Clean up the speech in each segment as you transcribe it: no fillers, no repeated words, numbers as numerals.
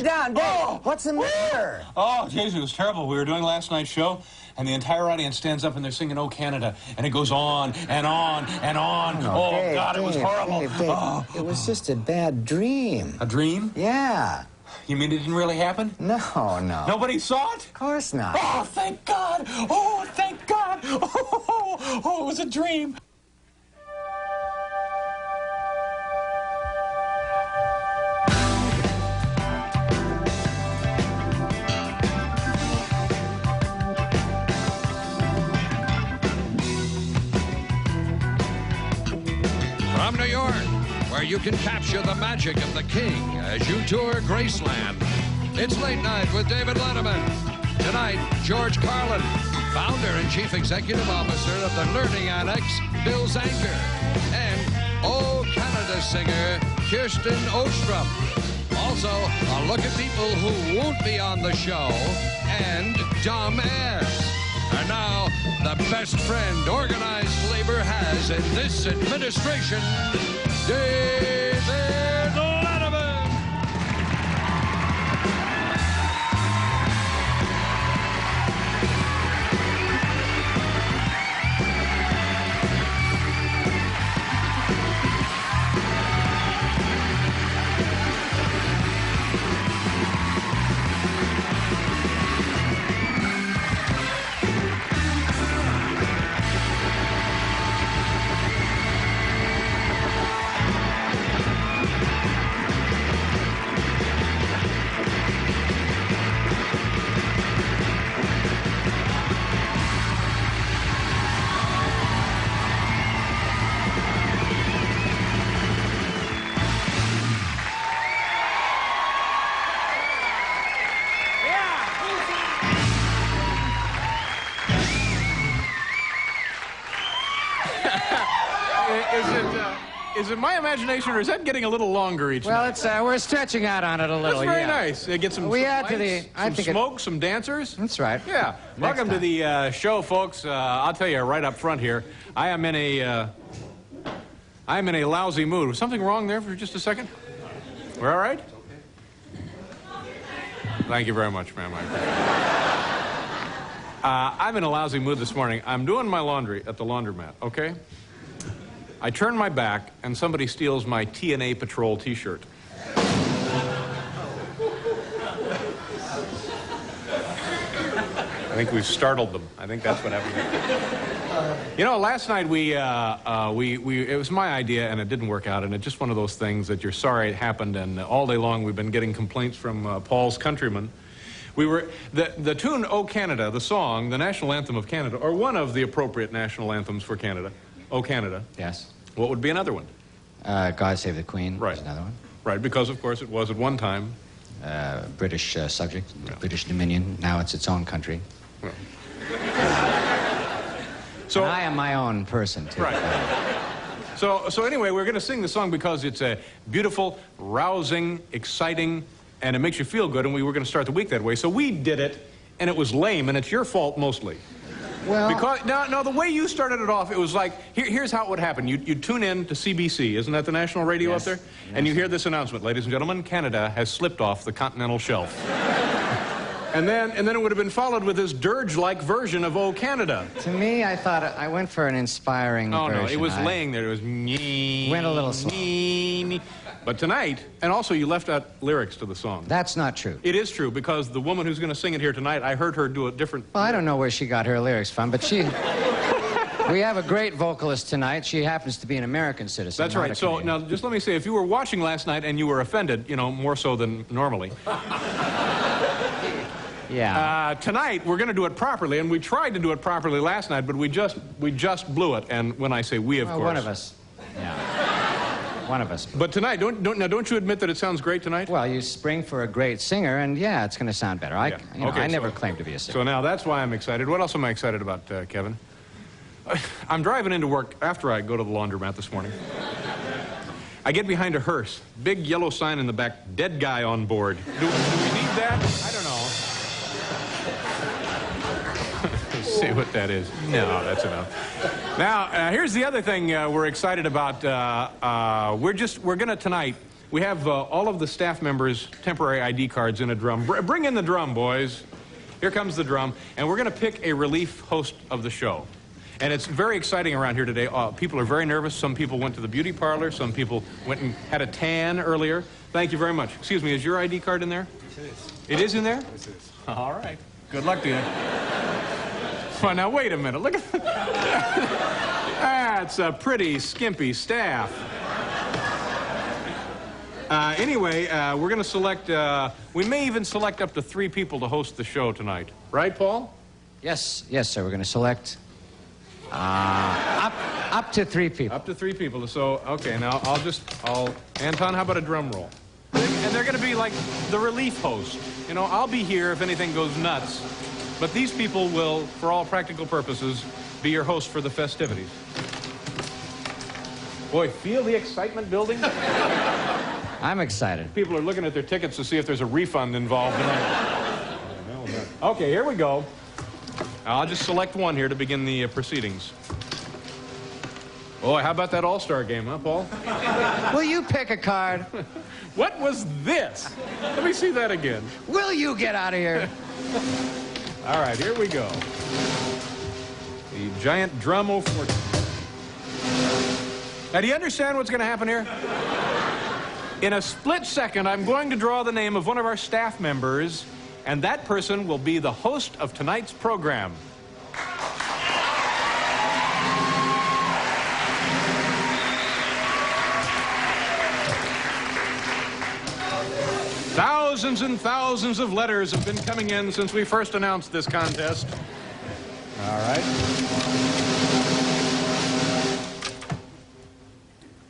Calm down, Dave. Oh. What's the matter? Oh, jeez, it was terrible. We were doing last night's show, and the entire audience stands up and they're singing "Oh Canada," and it goes on and on and on. No, Dave, God, it was horrible. Dave. Oh. It was just a bad dream. A dream? Yeah. You mean it didn't really happen? No. Nobody saw it? Of course not. Oh, thank God. Oh, thank God. Oh, it was a dream. From New York, where you can capture the magic of the king as you tour Graceland. It's Late Night with David Letterman. Tonight, George Carlin, founder and chief executive officer of the Learning Annex, Bill Zanker, and Oh Canada singer, Kirstin Ostrum. Also, a look at people who won't be on the show and dumb ass. And now, the best friend organized labor has in this administration, David Letterman. Is it my imagination, or is that getting a little longer each night? Well, we're stretching out on it a little. That's very nice. Get some, We some add to lights, the- I some think it- smoke, some dancers. That's right. Yeah. Welcome to the show, folks. I'll tell you right up front here, I'm in a lousy mood. Was something wrong there for just a second? We're all right? Thank you very much, ma'am. I'm in a lousy mood this morning. I'm doing my laundry at the laundromat, okay? I turn my back, and somebody steals my TNA Patrol T-shirt. I think we've startled them. I think that's what happened. You know, last night it was my idea, and it didn't work out, and it's just one of those things that you're sorry it happened, and all day long we've been getting complaints from Paul's countrymen. The tune "Oh Canada," the song, the national anthem of Canada, or one of the appropriate national anthems for Canada, "Oh Canada." Yes. What would be another one? God Save the Queen. Right. Is another one. Right, because of course it was at one time. British subject, Yeah. British Dominion. Now it's its own country. Well. So And I am my own person, too. Right. So anyway, we're going to sing the song because it's a beautiful, rousing, exciting, and it makes you feel good, and we were going to start the week that way. So we did it, and it was lame, and it's your fault mostly. Well, Because now the way you started it off, it was like, here's how it would happen. You tune in to CBC, isn't that the national radio Yes. up there? And you hear this announcement, ladies and gentlemen, Canada has slipped off the continental shelf. and then it would have been followed with this dirge-like version of "Oh Canada." to me, I thought I went for an inspiring version. No, it was laying there. It was Went a little slow. But tonight, and also you left out lyrics to the song. That's not true. It is true, because the woman who's going to sing it here tonight, I heard her do a different... Well, I don't know where she got her lyrics from, but she... We have a great vocalist tonight. She happens to be an American citizen. That's not right. a So Canadian. now, just let me say, if you were watching last night and you were offended, you know, more so than normally, Yeah. tonight we're going to do it properly, and we tried to do it properly last night, but we just blew it. And when I say we, of Well, course, one of us. Yeah. One of us. But tonight, don't you admit that it sounds great tonight? Well, you spring for a great singer, and yeah, it's going to sound better. Yeah. I never so- claimed to be a singer. So now that's why I'm excited. What else am I excited about, Kevin? I'm driving into work after I go to the laundromat this morning. I get behind a hearse, big yellow sign in the back, "Dead guy on board." Do we need that? I don't know. Let's see what that is. No, that's enough. Now, here's the other thing we're excited about. We're going to tonight we have all of the staff members' temporary ID cards in a drum. Bring in the drum, boys. Here comes the drum. And we're going to pick a relief host of the show. And it's very exciting around here today. People are very nervous. Some people went to the beauty parlor. Some people went and had a tan earlier. Thank you very much. Excuse me, is your ID card in there? It is. It is in there? Yes, it is. All right. Good luck to you. Well, now, wait a minute. Look at that's a pretty skimpy staff. Anyway, we're going to select, we may even select up to 3 people to host the show tonight. Right, Paul? Yes, sir. We're going to select up to 3 people. Up to 3 people. So, okay, now Anton, how about a drum roll? And they're going to be like the relief host. You know, I'll be here if anything goes nuts. But these people will, for all practical purposes, be your host for the festivities. Boy, feel the excitement building? I'm excited. People are looking at their tickets to see if there's a refund involved tonight. Okay, here we go. I'll just select one here to begin the proceedings. Boy, how about that all-star game, huh, Paul? Will you pick a card? What was this? Let me see that again. Will you get out of here? All right, here we go. The giant drum of fortune. Now, do you understand what's going to happen here? In a split second, I'm going to draw the name of one of our staff members, and that person will be the host of tonight's program. Thousands and thousands of letters have been coming in since we first announced this contest. All right.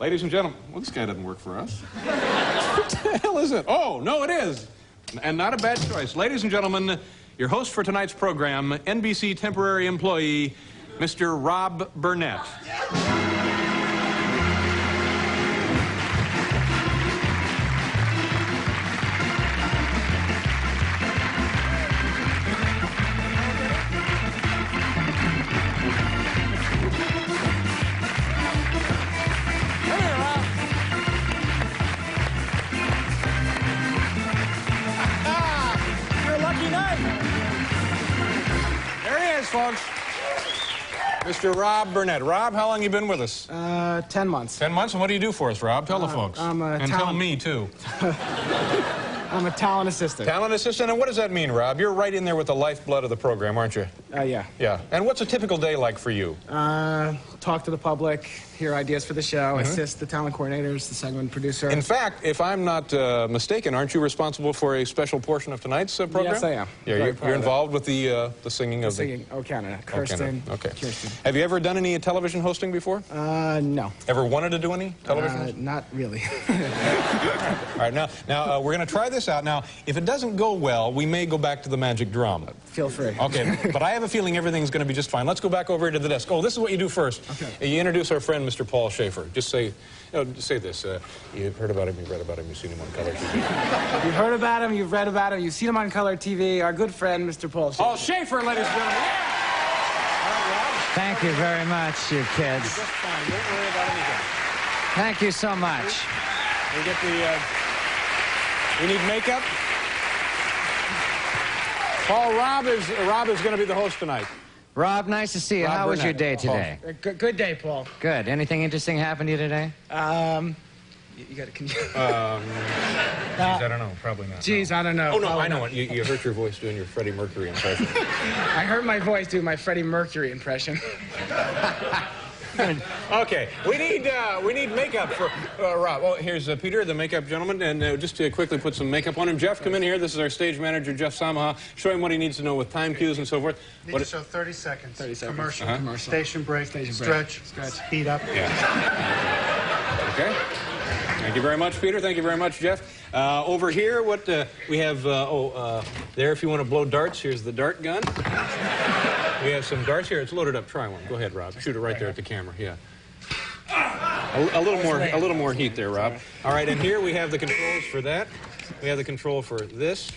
Ladies and gentlemen, well, this guy doesn't work for us. What the hell is it? Oh, no, it is. And not a bad choice. Ladies and gentlemen, your host for tonight's program, NBC temporary employee, Mr. Rob Burnett. Folks, Mr. Rob Burnett. Rob, how long have you been with us? 10 months. 10 months? And what do you do for us, Rob? Tell the folks. And tell me, too. I'm a talent assistant. Talent assistant? And what does that mean, Rob? You're right in there with the lifeblood of the program, aren't you? Yeah. Yeah. And what's a typical day like for you? Talk to the public, hear ideas for the show, assist the talent coordinators, the segment producer. In fact, if I'm not mistaken, aren't you responsible for a special portion of tonight's program? Yes, I am. Yeah, you're involved with the singing of singing. Oh, Canada. Kirstin. Okay. Kirstin. Have you ever done any television hosting before? No. Ever wanted to do any television? Not really. All right, now we're going to try this out. Now, if it doesn't go well, we may go back to the magic drum. Feel free. Okay, but I have a feeling everything's going to be just fine. Let's go back over to the desk. Oh, this is what you do first. Okay. You introduce our friend, Mr. Paul Schaefer. Just say, say this. You've heard about him, you've read about him, you've seen him on color TV. You've heard about him, you've read about him, you've seen him on color TV. Our good friend, Mr. Paul Schaefer. Paul Schaefer, ladies and gentlemen. Yeah! All right, Rob. Thank you very much, you kids. You're just fine. Don't worry about anything. Thank you so much. We get the, we need makeup. Paul, Rob is going to be the host tonight. Rob, nice to see you. Rob How was your Burnett. day today? Good day, Paul. Good. Anything interesting happened to you today? You got to. Geez, I don't know. Probably not. Geez, I don't know. Oh, no, Probably I know not. it. You hurt your voice doing your Freddie Mercury impression. I heard my voice doing my Freddie Mercury impression. Okay, we need makeup for Rob. Oh, here's Peter, the makeup gentleman, and just to quickly put some makeup on him. Jeff, come in here. This is our stage manager, Jeff Samaha. Show him what he needs to know with time cues and so forth. Need to show 30 seconds. 30 seconds. Commercial. Commercial. Station break. Stretch. Heat up. Yeah. Okay. Thank you very much, Peter. Thank you very much, Jeff. Over here, what we have, there, if you want to blow darts, here's the dart gun. We have some darts here. It's loaded up. Try one. Go ahead, Rob. Shoot it right there at the camera. Yeah. A little more heat there, Rob. All right, and here we have the controls for that. We have the control for this.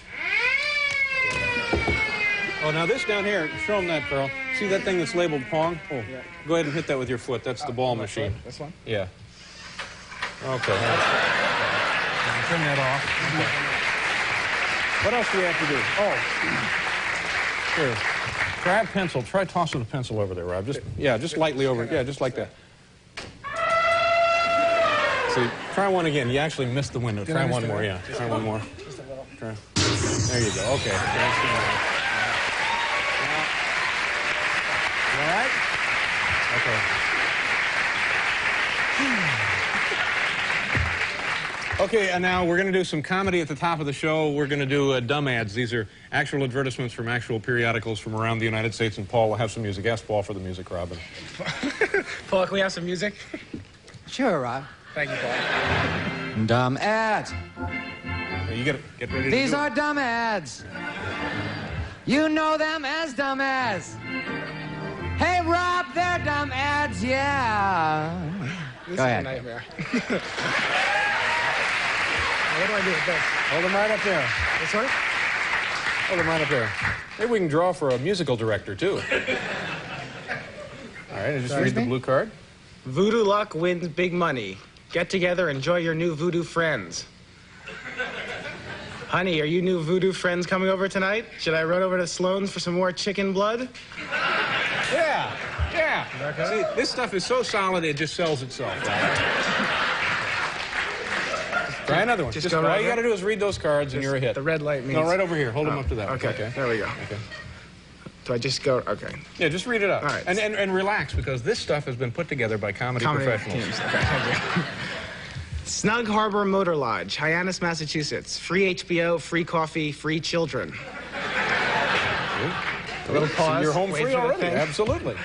Oh, now this down here, show them that, Carl. See that thing that's labeled Pong? Oh, yeah. Go ahead and hit that with your foot. That's the ball machine. This one? Yeah. Okay. turn that off. Okay. What else do we have to do? Oh, here. Grab pencil. Try tossing the pencil over there, Rob. Just lightly over. Yeah, just like that. See, try one again. You actually missed the window. Try one more. Yeah, try one more. Just a little. Try. There you go. Okay. You all right? Okay. Okay, and now we're going to do some comedy at the top of the show. We're going to do dumb ads. These are actual advertisements from actual periodicals from around the United States. And Paul will have some music. Ask Paul for the music, Robin. Paul, can we have some music? Sure, Rob. Thank you, Paul. Dumb ads. You get ready to These do are dumb ads. You know them as dumb ads. Hey, Rob, they're dumb ads, yeah. This Go is ahead. a nightmare. What do I do with this? Hold them right up there. This one? Hold them right up there. Maybe we can draw for a musical director, too. All right, I just read the blue card. Voodoo luck wins big money. Get together, enjoy your new voodoo friends. Honey, are you new voodoo friends coming over tonight? Should I run over to Sloan's for some more chicken blood? Yeah. Okay. See, this stuff is so solid, it just sells itself. Try another one. Just all you got to do is read those cards, and you're a hit. The red light means... No, right over here. Hold them up to that. Okay, there we go. Okay. Do I just go... Okay. Yeah, just read it out. All right. And relax, because this stuff has been put together by comedy professionals. Teams. Okay, thank you. Snug Harbor Motor Lodge, Hyannis, Massachusetts. Free HBO, free coffee, free children. A little pause. So you're home wait free for the already. thing. Absolutely.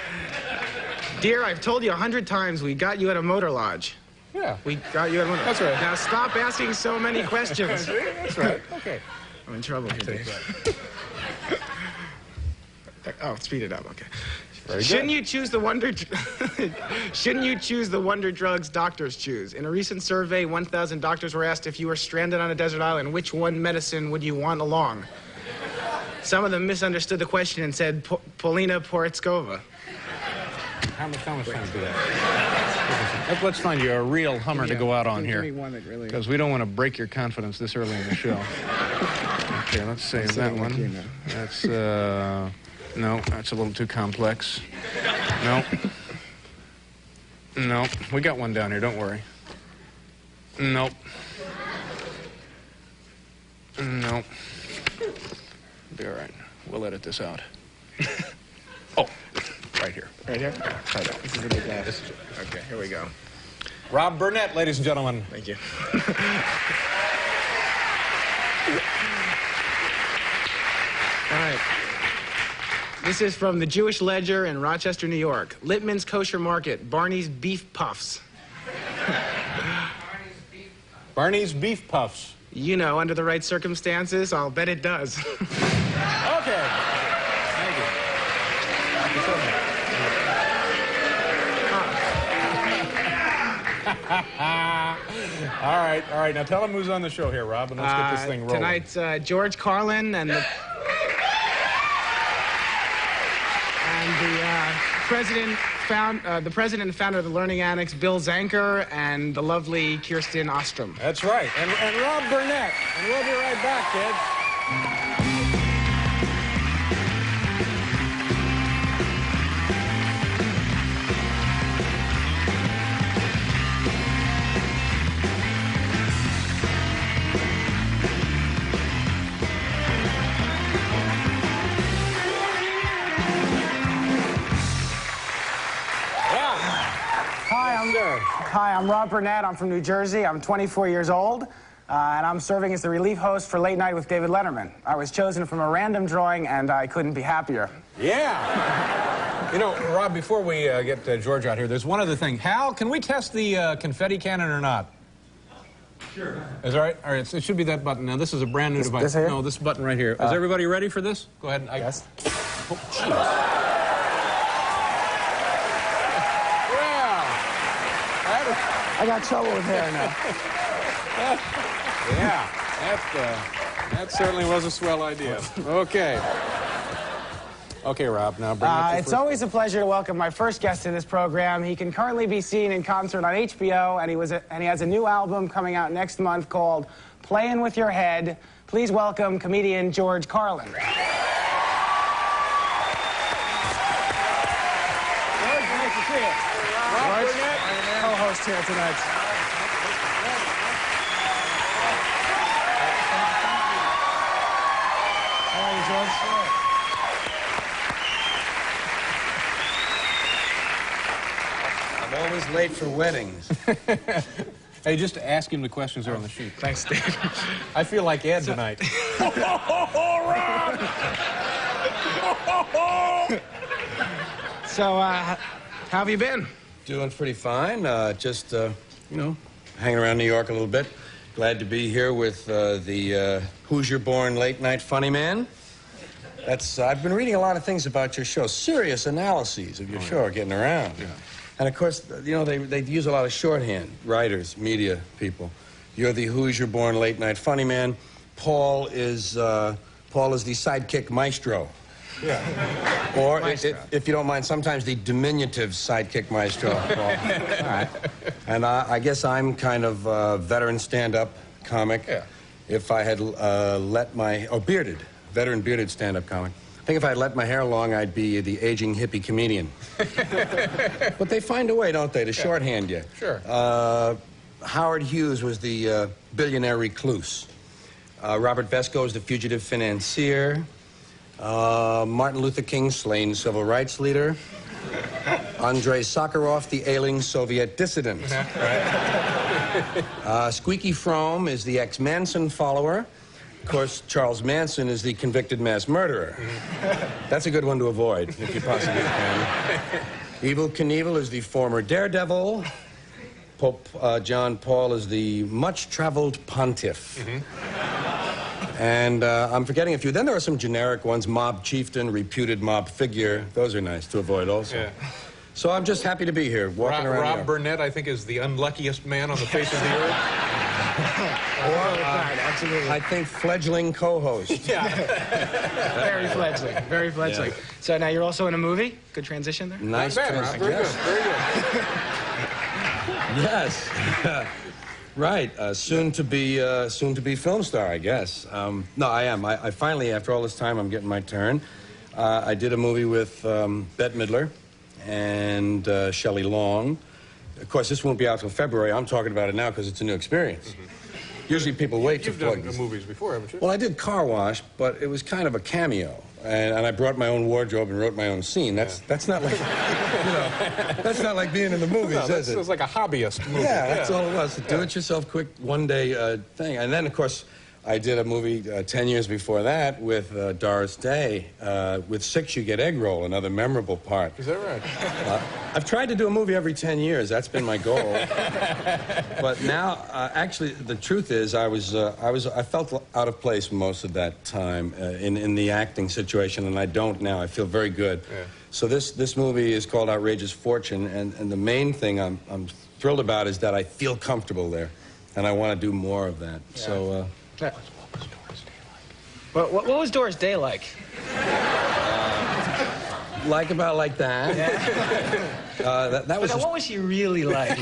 Dear, I've told you 100 times we got you at a motor lodge. Yeah. We got you at a motor lodge. That's right. Now stop asking so many questions. That's right. Okay. I'm in trouble here, Dave. Oh, speed it up. Okay. Very Shouldn't good. you choose the wonder? Shouldn't you choose the wonder drugs doctors choose? In a recent survey, 1,000 doctors were asked if you were stranded on a desert island, which one medicine would you want along? Some of them misunderstood the question and said Polina Poritskova. How much time do that? Let's find you a real Hummer to go out on here. Because we don't want to break your confidence this early in the show. Okay, let's save that one. That's, no, that's a little too complex. No, we got one down here, don't worry. Nope. Nope. Be all right. We'll edit this out. Oh, right here. Right here? Try that. This is a big guy. Okay, here we go. Rob Burnett, ladies and gentlemen. Thank you. All right. This is from the Jewish Ledger in Rochester, New York. Littman's Kosher Market, Barney's Beef Puffs. Barney's Beef Puffs. You know, under the right circumstances, I'll bet it does. Okay. Thank you. All right. Now tell them who's on the show here, Rob, and let's get this thing rolling. Tonight's George Carlin and the president and founder of the Learning Annex, Bill Zanker, and the lovely Kirstin Ostrum. That's right. And Rob Burnett. And we'll be right back, kids. Hi, I'm Rob Burnett. I'm from New Jersey. I'm 24 years old, and I'm serving as the relief host for Late Night with David Letterman. I was chosen from a random drawing, and I couldn't be happier. Yeah. You know, Rob, before we get George out here, there's one other thing. Hal, can we test the confetti cannon or not? Sure. Is that right? All right, it should be that button. Now, this is a brand new device. This here? No, this button right here. Is everybody ready for this? Go ahead. Yes. Oh, jeez. I got trouble with hair now. Yeah, that certainly was a swell idea. Okay. Okay, Rob, now bring up It's always a pleasure to welcome my first guest to this program. He can currently be seen in concert on HBO, and he has a new album coming out next month called Playing With Your Head. Please welcome comedian George Carlin. George, nice to see you. Rob Burnett, co-host here tonight. How are you, George? I'm always late for weddings. Hey, just ask him the questions that are on the sheet. Thanks, Dave. I feel like Ed tonight. So, how have you been? Doing pretty fine. Just, you know, hanging around New York a little bit. Glad to be here with the Hoosier-born late-night funny man. I've been reading a lot of things about your show. Serious analyses of your show are getting around. Yeah. And, of course, you know, they use a lot of shorthand. Writers, media people. You're the Hoosier-born late-night funny man. Paul is the sidekick maestro. Yeah. Or, if you don't mind, sometimes the diminutive sidekick maestro, Paul. All right. And I guess I'm kind of a veteran stand-up comic. Yeah. If I had veteran bearded stand-up comic. I think if I had let my hair long, I'd be the aging hippie comedian. But they find a way, don't they, to shorthand you. Sure. Howard Hughes was the billionaire recluse. Robert Vesco is the fugitive financier. Martin Luther King, slain civil rights leader. Andrei Sakharov, the ailing Soviet dissident. Squeaky Fromm is the ex-Manson follower. Of course, Charles Manson is the convicted mass murderer. That's a good one to avoid, if you possibly can. Evel Knievel is the former daredevil. Pope John Paul is the much-traveled pontiff. And I'm forgetting a few. Then there are some generic ones. Mob chieftain, reputed mob figure. Those are nice to avoid also. Yeah. So I'm just happy to be here, walking around. Rob Burnett, I think, is the unluckiest man on the face of the earth. Absolutely. I think fledgling co-host. Yeah. Very fledgling. Very fledgling. Yeah. So now you're also in a movie? Good transition there? Nice transition. Very good. Very good. Yes. Right. Soon to be film star, I guess. No, I am. I finally, after all this time, I'm getting my turn. I did a movie with Bette Midler and Shelley Long. Of course, this won't be out till February. I'm talking about it now because it's a new experience. Usually people wait to plug. You've done movies before, haven't you? Well, I did Car Wash, but it was kind of a cameo. And I brought my own wardrobe and wrote my own scene. That's not like, you know, that's not like being in the movies, is it? It's like a hobbyist movie. Yeah, that's all it was. A do-it-yourself, quick, one-day thing. And then, of course, I did a movie 10 years before that with Doris Day. With Six, You Get Egg Roll, another memorable part. Is that right? I've tried to do a movie every 10 years. That's been my goal. But now, actually, the truth is, I felt out of place most of that time in the acting situation, and I don't now. I feel very good. Yeah. So this movie is called Outrageous Fortune, and the main thing I'm thrilled about is that I feel comfortable there, and I want to do more of that. Yeah. So. What was Doris Day like? What was Doris Day like? Like that. Yeah. That was. What was she really like?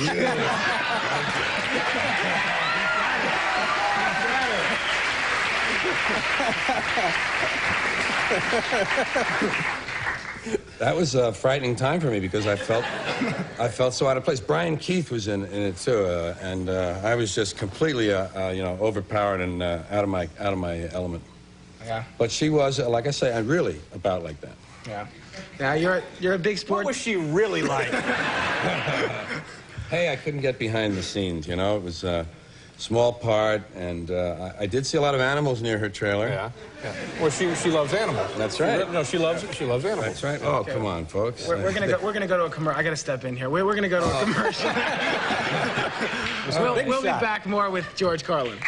That was a frightening time for me because I felt so out of place. Brian Keith was in it too, and I was just completely, you know, overpowered and out of my element. Yeah. But she was, like I say, really about like that. Yeah. Now you're a big sport. What was she really like? Hey, I couldn't get behind the scenes. You know, it was a small part, and I did see a lot of animals near her trailer. Yeah. Yeah. Well, she loves animals. That's right. She loves animals. That's right. Oh, okay. Come on, folks. We're gonna go to a commercial. I gotta step in here. We're gonna go to a commercial. We'll be back more with George Carlin.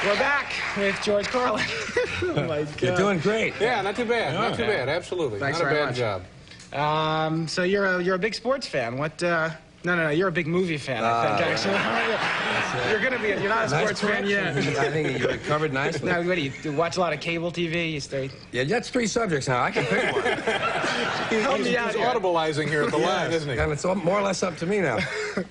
We're back with George Carlin. Oh my God. You're doing great. Yeah, not too bad. Not too bad. Absolutely. Thanks not a very bad much. job. So you're a big sports fan. What? No. You're a big movie fan, I think. Actually, you're gonna be. You're not a sports fan yet. I think you recovered nicely. Now, what do you watch a lot of cable TV? You stay. Yeah, that's 3 subjects now. I can pick one. He's audibleizing here at the line, isn't he? And it's more or less up to me now.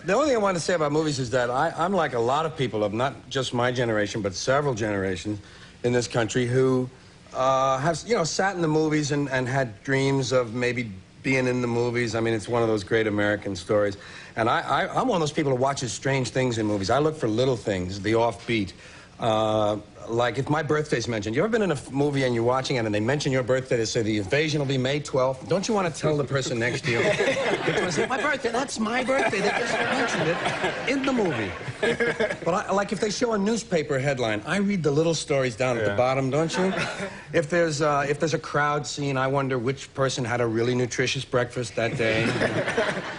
The only thing I want to say about movies is that I'm like a lot of people of not just my generation, but several generations in this country who have, sat in the movies and had dreams of maybe being in the movies. I mean, it's one of those great American stories. And I'm one of those people who watches strange things in movies. I look for little things, the offbeat. Like if my birthday's mentioned. You ever been in a movie and you're watching it and they mention your birthday, they say the invasion will be May 12th? Don't you want to tell the person next to you? Because my birthday, that's my birthday. They just mentioned it in the movie. But like if they show a newspaper headline, I read the little stories down at the bottom, don't you? If there's a crowd scene, I wonder which person had a really nutritious breakfast that day.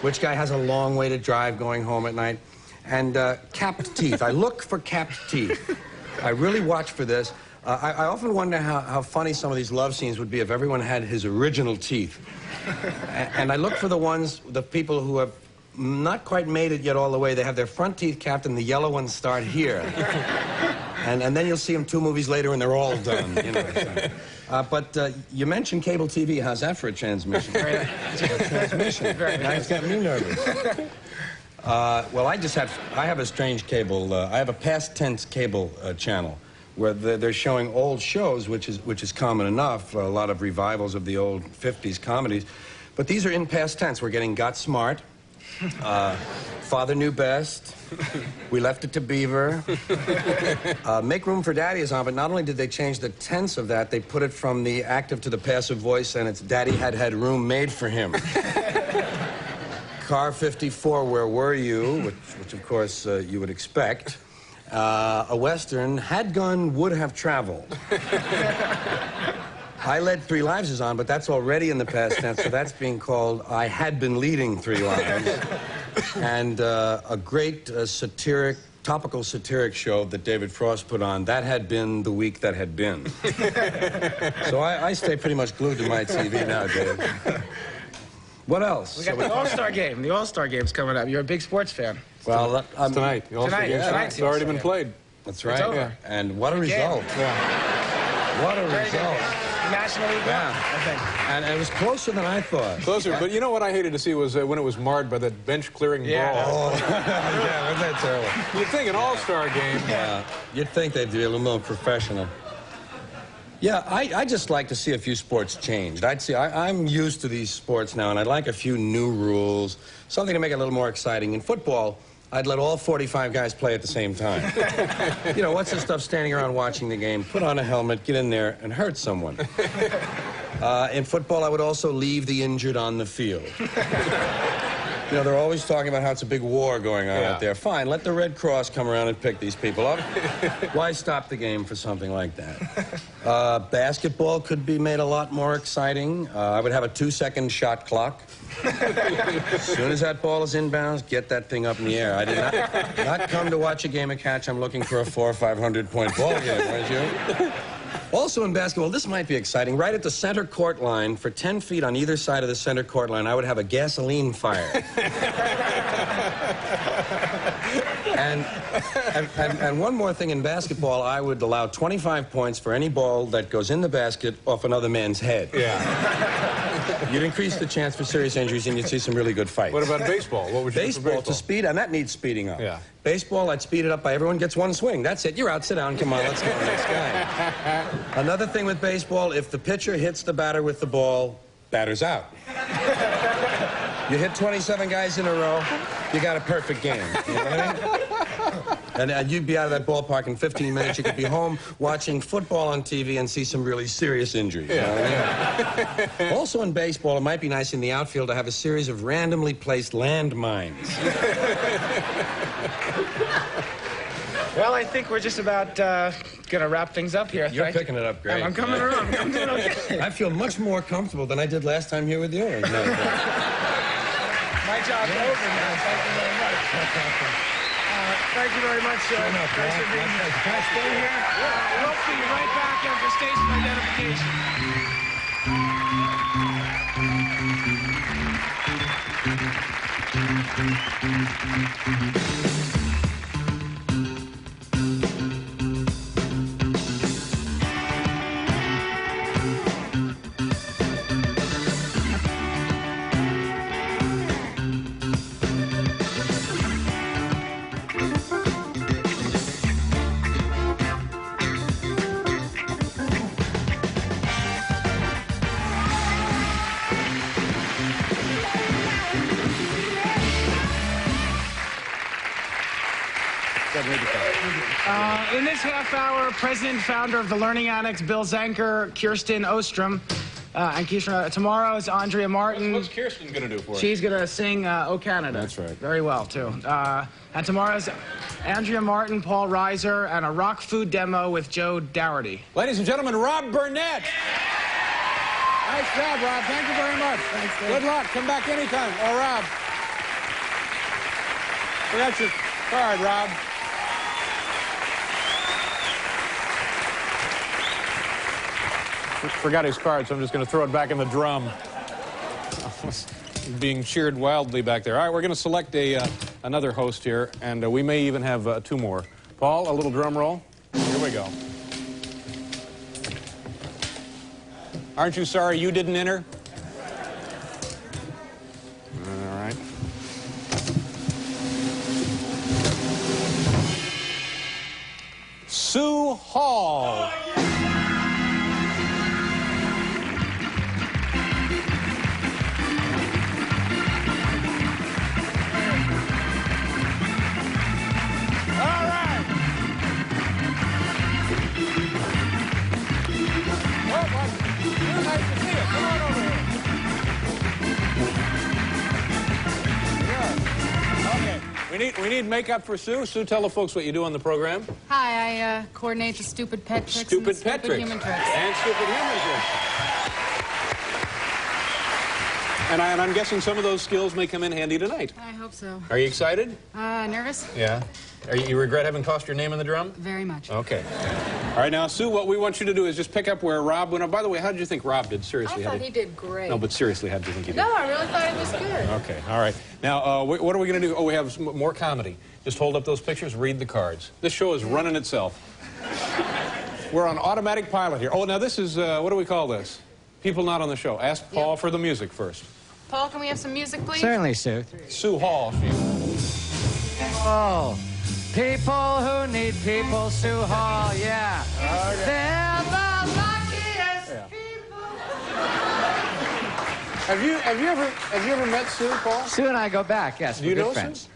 Which guy has a long way to drive going home at night. And capped teeth. I look for capped teeth. I really watch for this. I often wonder how funny some of these love scenes would be if everyone had his original teeth. And I look for the people who have not quite made it yet all the way. They have their front teeth capped and the yellow ones start here. And then you'll see them 2 movies later and they're all done. But you mentioned cable TV. How's that for a transmission? Transmission. Now it's got me nervous. Well, I have a strange cable. I have a past tense cable channel where they're showing old shows, which is common enough. A lot of revivals of the old 50s comedies. But these are in past tense. We're getting Got Smart, Father Knew Best, We Left It to Beaver. Make Room for Daddy is on, but not only did they change the tense of that, they put it from the active to the passive voice, and it's Daddy had room made for him. Car 54, Where Were You? Which of course, you would expect. A Western, Had Gone, Would Have Traveled. I Led 3 Lives is on, but that's already in the past tense, so that's being called I Had Been Leading 3 Lives. And a great topical satiric show that David Frost put on, That Had Been the Week That Had Been. So I stay pretty much glued to my TV now, Dave. What else? We got the All-Star Game. The All-Star Game's coming up. You're a big sports fan. Well, tonight. The All-Star Game's tonight. It's already been played. That's right. It's over. And what a result. Yeah. What a result. National League, I think. And it was closer than I thought. Closer, but you know what I hated to see was when it was marred by that bench-clearing brawl. Oh, yeah, wasn't that terrible? You'd think an All-Star Game. Yeah, you'd think they'd be a little more professional. Yeah, I just like to see a few sports changed. I'm used to these sports now, and I'd like a few new rules, something to make it a little more exciting. In football, I'd let all 45 guys play at the same time. What's the stuff standing around watching the game? Put on a helmet, get in there, and hurt someone. In football, I would also leave the injured on the field. They're always talking about how it's a big war going on out there. Fine, let the Red Cross come around and pick these people up. Why stop the game for something like that? Basketball could be made a lot more exciting. I would have a 2-second shot clock. As soon as that ball is inbounds, get that thing up in the air. I did not come to watch a game of catch. I'm looking for a 400- or 500-point ball game, aren't you? Also in basketball, this might be exciting. Right at the center court line, for 10 feet on either side of the center court line, I would have a gasoline fire. And one more thing in basketball, I would allow 25 points for any ball that goes in the basket off another man's head. Yeah. You'd increase the chance for serious injuries, and you'd see some really good fights. What about baseball? What would you do for baseball? To speed, and that needs speeding up. Yeah. Baseball, I'd speed it up by everyone gets one swing. That's it. You're out. Sit down. Come on. Let's go. Next guy. Another thing with baseball, if the pitcher hits the batter with the ball, batter's out. You hit 27 guys in a row, you got a perfect game. You know what I mean? And you'd be out of that ballpark in 15 minutes. You could be home watching football on TV and see some really serious injuries. You know what I mean? Also in baseball, it might be nice in the outfield to have a series of randomly placed landmines. Well, I think we're just about going to wrap things up here. You're picking it up great. I'm coming around. I'm doing okay. I feel much more comfortable than I did last time here with you. My job's over now. Thank you very much. Thank you very much, sir. Thanks for being here. Can I stay here? We'll be right back after station identification. In this half hour, president, founder of the Learning Annex, Bill Zanker, Kirstin Ostrum, and tomorrow is Andrea Martin. What's Kirstin going to do for us? She's going to sing "O Canada." That's right. Very well, too. And tomorrow's Andrea Martin, Paul Reiser, and a rock food demo with Joe Dougherty. Ladies and gentlemen, Rob Burnett. Nice job, Rob. Thank you very much. Thanks, Dave. Good luck. Come back anytime. Oh, Rob. Forgot your card, Rob. Forgot his card, so I'm just going to throw it back in the drum. Being cheered wildly back there. All right, we're going to select another host here, and we may even have two more. Paul, a little drum roll. Here we go. Aren't you sorry you didn't enter? All right. Sue Hall. We need makeup for Sue. Sue, tell the folks what you do on the program. Hi, I coordinate the stupid pet tricks and the stupid human tricks. And stupid human tricks. And I'm guessing some of those skills may come in handy tonight. I hope so. Are you excited? Nervous? Yeah. You regret having tossed your name in the drum? Very much. Okay. All right, now, Sue, what we want you to do is just pick up where Rob went. By the way, how did you think Rob did? Seriously, I thought he did great. No, but seriously, how did you think he did? No, I really thought it was good. Okay, all right. Now, what are we going to do? Oh, we have some more comedy. Just hold up those pictures, read the cards. This show is running itself. We're on automatic pilot here. Oh, now this is, what do we call this? People not on the show. Ask Paul for the music first. Paul, can we have some music, please? Certainly, Sue. Sue Hall. Oh, people who need people, Sue Hall, yeah. Okay. They're the luckiest people. Have you ever met Sue, Paul? Sue and I go back, yes. Do you know friends. Sue?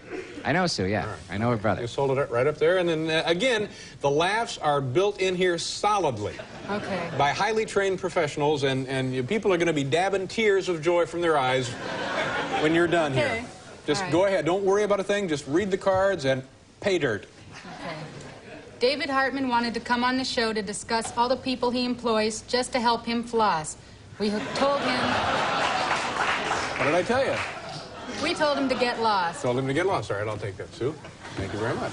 I know Sue, yeah. Right. I know her brother. Just hold it right up there. And then, again, the laughs are built in here solidly. Okay. By highly trained professionals, and people are going to be dabbing tears of joy from their eyes when you're done here. Just go ahead. Don't worry about a thing. Just read the cards and pay dirt. Okay. David Hartman wanted to come on the show to discuss all the people he employs just to help him floss. We told him... What did I tell you? We told him to get lost. Told him to get lost. All right, I'll take that, Sue. Thank you very much.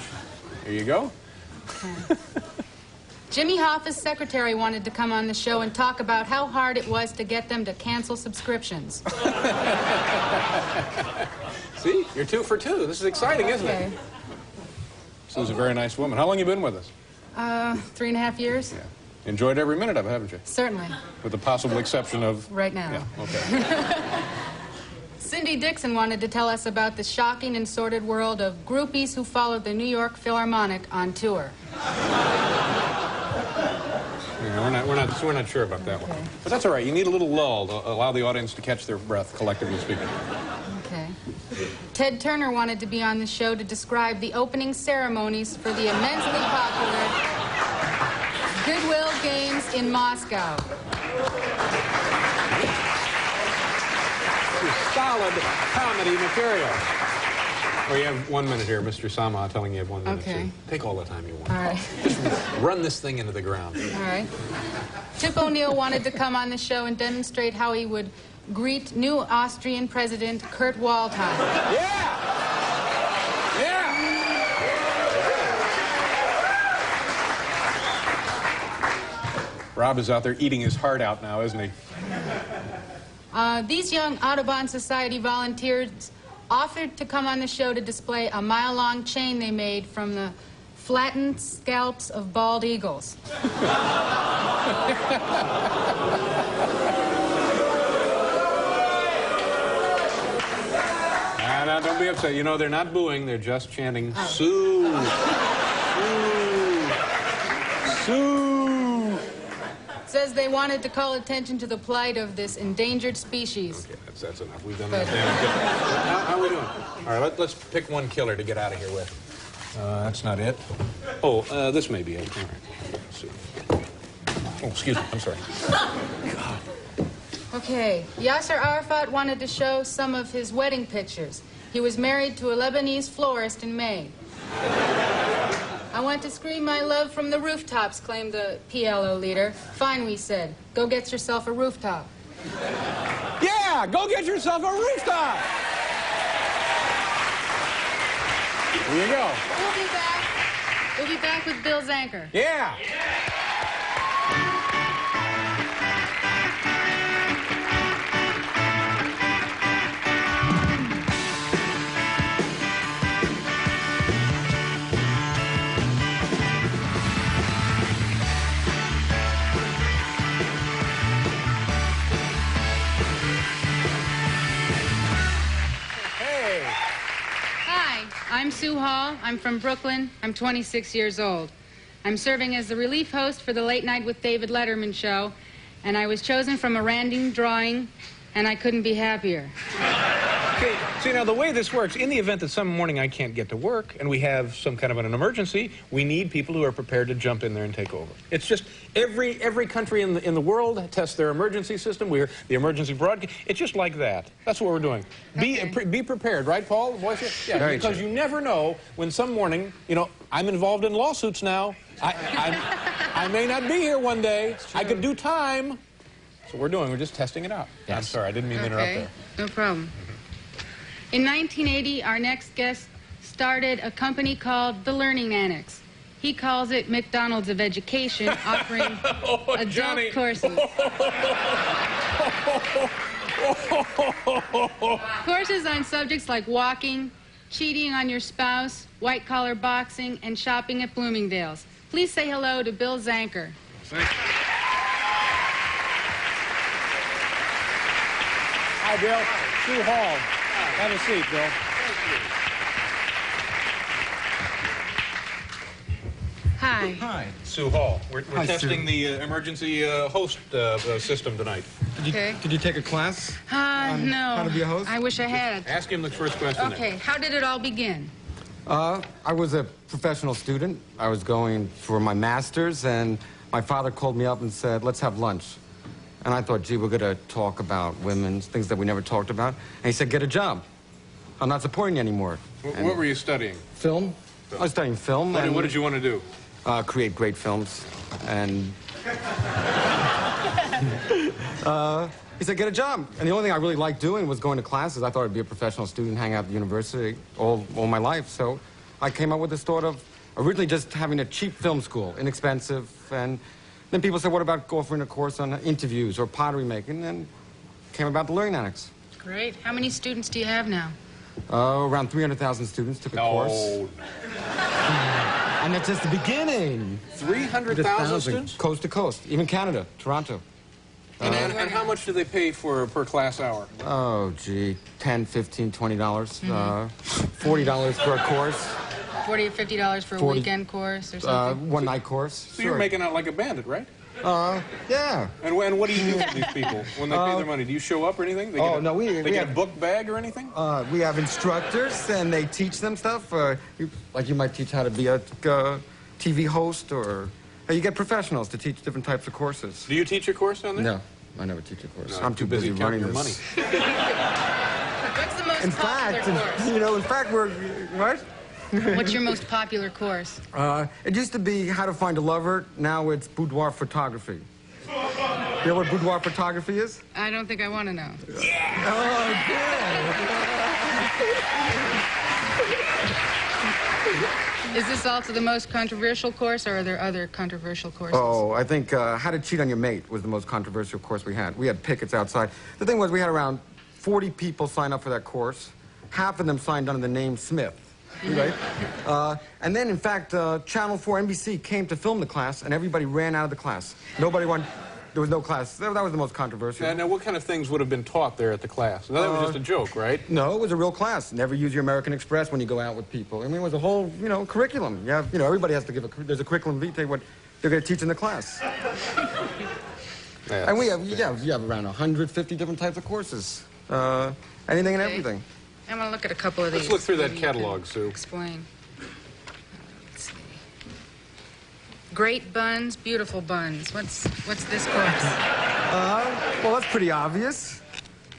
Here you go. Okay. Jimmy Hoffa's secretary wanted to come on the show and talk about how hard it was to get them to cancel subscriptions. See? You're 2 for 2. This is exciting, isn't it? Sue's a very nice woman. How long have you been with us? 3.5 years. Yeah. Enjoyed every minute of it, haven't you? Certainly. With the possible exception of... Right now. Yeah, okay. Cindy Dixon wanted to tell us about the shocking and sordid world of groupies who followed the New York Philharmonic on tour. Yeah, we're not sure about that one. But that's all right. You need a little lull to allow the audience to catch their breath, collectively speaking. Okay. Ted Turner wanted to be on the show to describe the opening ceremonies for the immensely popular Goodwill Games in Moscow. Solid comedy material. Oh, you have 1 minute here, Mr. Sama telling you have 1 minute. Okay. So take all the time you want. All right. Just run this thing into the ground. All right. Chip O'Neill wanted to come on the show and demonstrate how he would greet new Austrian President Kurt Waldheim. Yeah! Yeah! Rob is out there eating his heart out now, isn't he? These young Audubon Society volunteers offered to come on the show to display a mile-long chain they made from the flattened scalps of bald eagles. Now, don't be upset. You know, they're not booing. They're just chanting, Sue, Sue, Sue. Says they wanted to call attention to the plight of this endangered species. Okay, that's enough. We've done that damn good. How are we doing? All right, let's pick one killer to get out of here with. That's not it. Oh, this may be it. All right. Let's see. Oh, excuse me. I'm sorry. God. Okay, Yasser Arafat wanted to show some of his wedding pictures. He was married to a Lebanese florist in May. I want to scream my love from the rooftops, claimed the PLO leader. Fine, we said. Go get yourself a rooftop. Yeah, go get yourself a rooftop. Here you go. We'll be back. We'll be back with Bill Zanker. Yeah. I'm Sue Hall. I'm from Brooklyn. I'm 26 years old. I'm serving as the relief host for the Late Night with David Letterman show, and I was chosen from a random drawing, and I couldn't be happier. Okay, see, now the way this works, in the event that some morning I can't get to work and we have some kind of an emergency, we need people who are prepared to jump in there and take over. It's just every country in the world tests their emergency system. We're the emergency broadcast. It's just like that. That's what we're doing. Okay. Be prepared, right, Paul? Voice it? Yeah, Very because true. you never know when some morning, you know, I'm involved in lawsuits now. I may not be here one day. I could do time. So we're just testing it out. Yes. I'm sorry, I didn't mean to interrupt there. No problem. In 1980, our next guest started a company called the Learning Annex. He calls it McDonald's of Education, offering adult Johnny. courses. Courses on subjects like walking, cheating on your spouse, white-collar boxing, and shopping at Bloomingdale's. Please say hello to Bill Zanker. Thank you. Hi, Bill. Sue Hall. Have a seat, Bill. Hi. Hi. Sue Hall. We're Hi, testing Sue. the emergency host system tonight. Okay. Did you take a class? on No. how to be a host? I wish I had. Ask him the first question. Okay, how did it all begin? I was a professional student. I was going for my master's, and my father called me up and said, let's have lunch. And I thought, gee, we're going to talk about women, things that we never talked about. And he said, get a job. I'm not supporting you anymore. What were you studying? Film. I was studying film. What did you want to do? Create great films. And he said, get a job. And the only thing I really liked doing was going to classes. I thought I'd be a professional student, hang out at the university all my life. So I came up with this thought of originally just having a cheap film school, inexpensive. And then people said, what about offering a course on interviews or pottery making? And came about the Learning Annex. Great. How many students do you have now? Around 300,000 students took a course. And that's just the beginning. 300,000 students? Coast to coast, even Canada, Toronto. And how much do they pay per class hour? Oh, gee, $10, $15, $20. $40 for a course. $40 or $50 for a weekend course or something? One-night course. So you're making out like a bandit, right? Yeah. And what do you do for these people when they pay their money? Do you show up or anything? They get they get a book bag or anything? We have instructors, and they teach them stuff. Like you might teach how to be a TV host, or you get professionals to teach different types of courses. Do you teach a course down there? No, I never teach a course. No, I'm too busy running counting your this. money. What's the most popular course? In fact, we're what? What's your most popular course? It used to be how to find a lover. Now it's boudoir photography. You know what boudoir photography is? I don't think I want to know. Is this also the most controversial course, or are there other controversial courses? Oh, I think How to Cheat on Your Mate was the most controversial course we had. We had pickets outside. The thing was, we had around 40 people sign up for that course. Half of them signed under the name Smith, right? And then, in fact, Channel 4 NBC came to film the class, and everybody ran out of the class. Nobody wanted... There was no class. That was the most controversial. Now, what kind of things would have been taught there at the class? Now, that was just a joke, right? No, it was a real class. Never use your American Express when you go out with people. I mean, it was a whole, curriculum. You have, everybody has to give there's a curriculum vitae what they're going to teach in the class. And we have, you have around 150 different types of courses. Anything and everything. I'm going to look at a couple of these. Let's look through that catalog, Sue. Explain. Let's see. Great buns, beautiful buns. What's this course? Well, that's pretty obvious.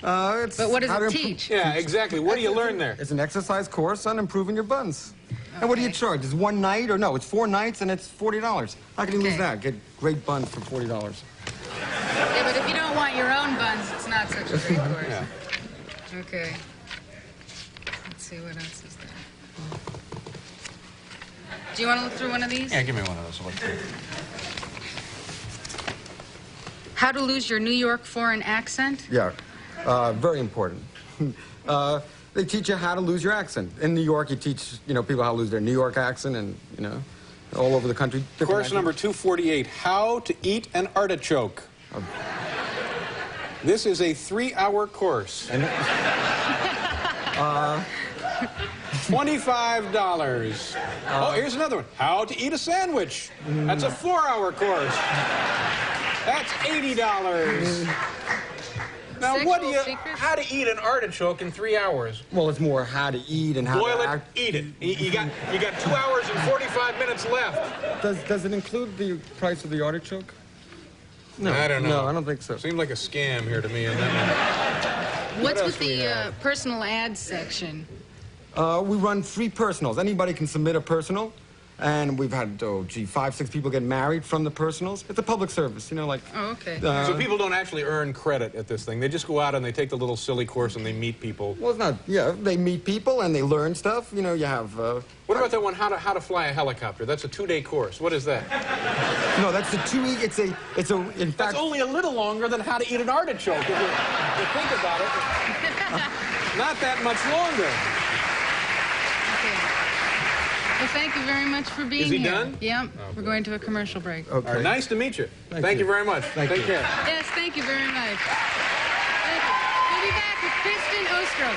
But what does it teach? Yeah, exactly. What do you learn there? It's an exercise course on improving your buns. Okay. And what do you charge? It's one night, or no, it's 4 nights, and it's $40. How can you lose that? Get great buns for $40. Yeah, but if you don't want your own buns, it's not such a great course. Yeah. Okay. Let's see, what else is there? Do you want to look through one of these? Yeah, give me one of those. Look through. How to lose your New York foreign accent? Yeah, very important. They teach you how to lose your accent. In New York, you teach, people how to lose their New York accent and, all over the country. Course number 248, How to Eat an Artichoke. This is a 3-hour course. And $25. Oh, here's another one. How to eat a sandwich. That's a 4-hour course. That's $80. Now, how to eat an artichoke in 3 hours? Well, it's more how to eat and how Boil to it, act. eat it. You got 2 hours and 45 minutes left. Does it include the price of the artichoke? No, I don't know. No, I don't think so. Seemed like a scam here to me on that one. What's with the personal ads section? We run free personals. Anybody can submit a personal. And we've had, 5, 6 people get married from the personals. It's a public service, like... Oh, okay. So people don't actually earn credit at this thing. They just go out and they take the little silly course and they meet people. Well, it's not... Yeah, they meet people and they learn stuff. You have... What about that one, how to fly a helicopter? That's a 2-day course. What is that? No, that's the 2 week... In fact... That's only a little longer than how to eat an artichoke. If you think about it. Not that much longer. Well, thank you very much for being here. Is he done? Yeah, we're going to a commercial break. Okay. All right, nice to meet you. Thank you very much. Take care. Yes, thank you very much. Thank you. We'll be back with Kirstin Ostrum.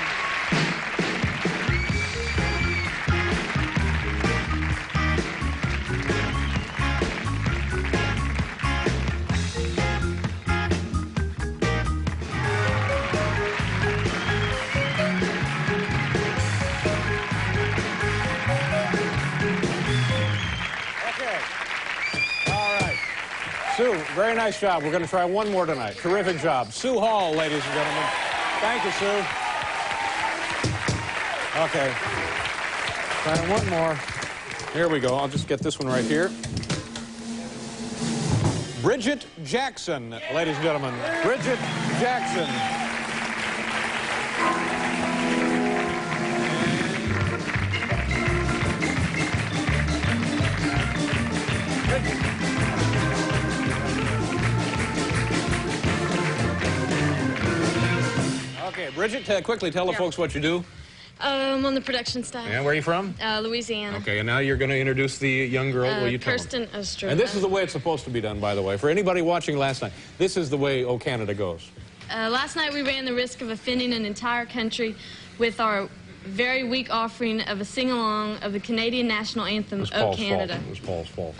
Sue, very nice job. We're going to try one more tonight. Terrific job. Sue Hall, ladies and gentlemen. Thank you, Sue. Okay. Try one more. Here we go. I'll just get this one right here. Bridget Jackson, ladies and gentlemen. Bridget Jackson. Okay, Bridget, quickly tell the folks what you do. I'm on the production staff. And where are you from? Louisiana. Okay, and now you're going to introduce the young girl. Will you tell Kirstin Ostrum. And this is the way it's supposed to be done, by the way. For anybody watching last night, this is the way O Canada goes. Last night we ran the risk of offending an entire country with our very weak offering of a sing-along of the Canadian national anthem, O Canada. It was Paul's fault.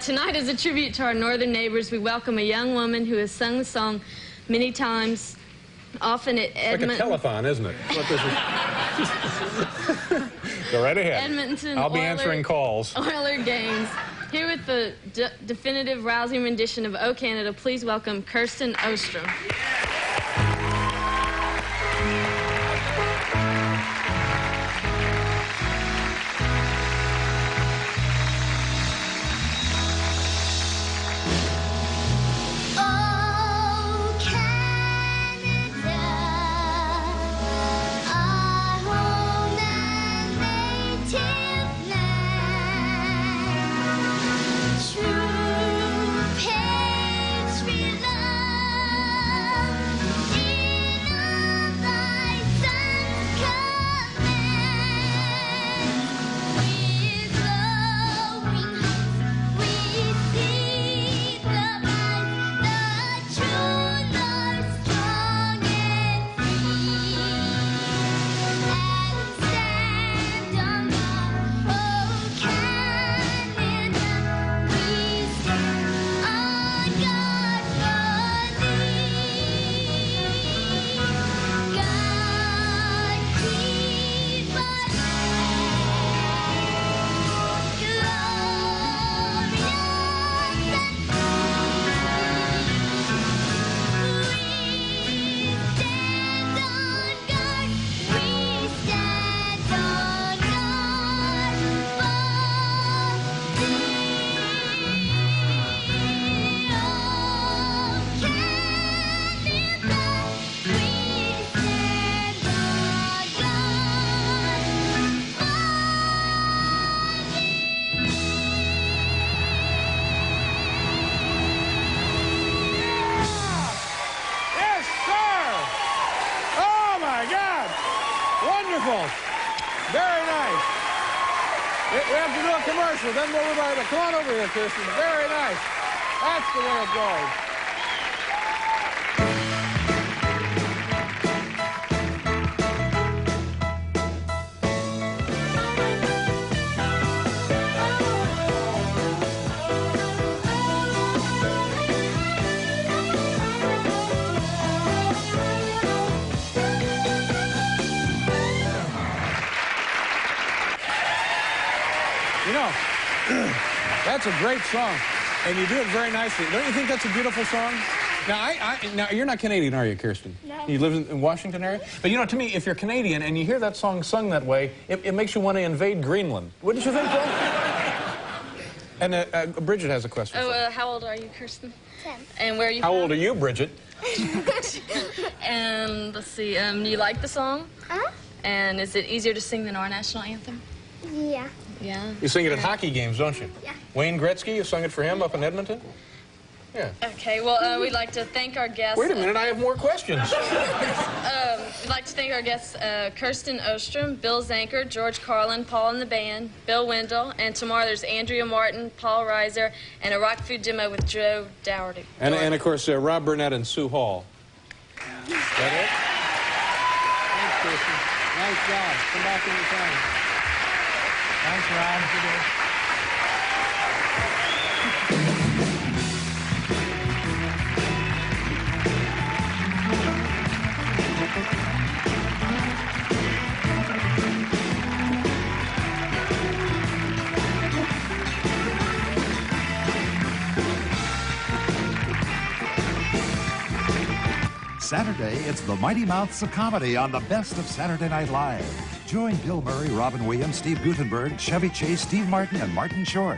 Tonight, as a tribute to our northern neighbors, we welcome a young woman who has sung the song many times, often at Edmonton. Like a telethon, isn't it? What this is. Go right ahead. Edmonton. I'll be answering calls. Oiler games. Here with the definitive, rousing rendition of O Canada, please welcome Kirstin Ostrum. Our home and have to do a commercial, then we'll revive it. Come on over here, Kirstin. Very nice. That's the way it goes. You know, that's a great song, and you do it very nicely. Don't you think that's a beautiful song? Now, you're not Canadian, are you, Kirstin? No. You live in Washington area? But, you know, to me, if you're Canadian and you hear that song sung that way, it makes you want to invade Greenland. Wouldn't you think, Paul? And Bridget has a question. Oh, how old are you, Kirstin? 10. And where are you How from? old are you, Bridget? And let's see, you like the song? Huh? And is it easier to sing than our national anthem? Yeah. Yeah. You sing it at hockey games, don't you? Yeah. Wayne Gretzky, you sung it for him up in Edmonton? Yeah. Okay, well, we'd like to thank our guests. Wait a minute, I have more questions. We'd like to thank our guests, Kirstin Ostrum, Bill Zanker, George Carlin, Paul and the band, Bill Wendell, and tomorrow there's Andrea Martin, Paul Reiser, and a rock food demo with Joe Dougherty. And of course, Rob Burnett and Sue Hall. Is that it? Thanks, Kirstin. Nice job. Come back anytime. Thanks, Rob. Saturday, it's the Mighty Mouths of Comedy on the best of Saturday Night Live. Join Bill Murray, Robin Williams, Steve Guttenberg, Chevy Chase, Steve Martin, and Martin Short.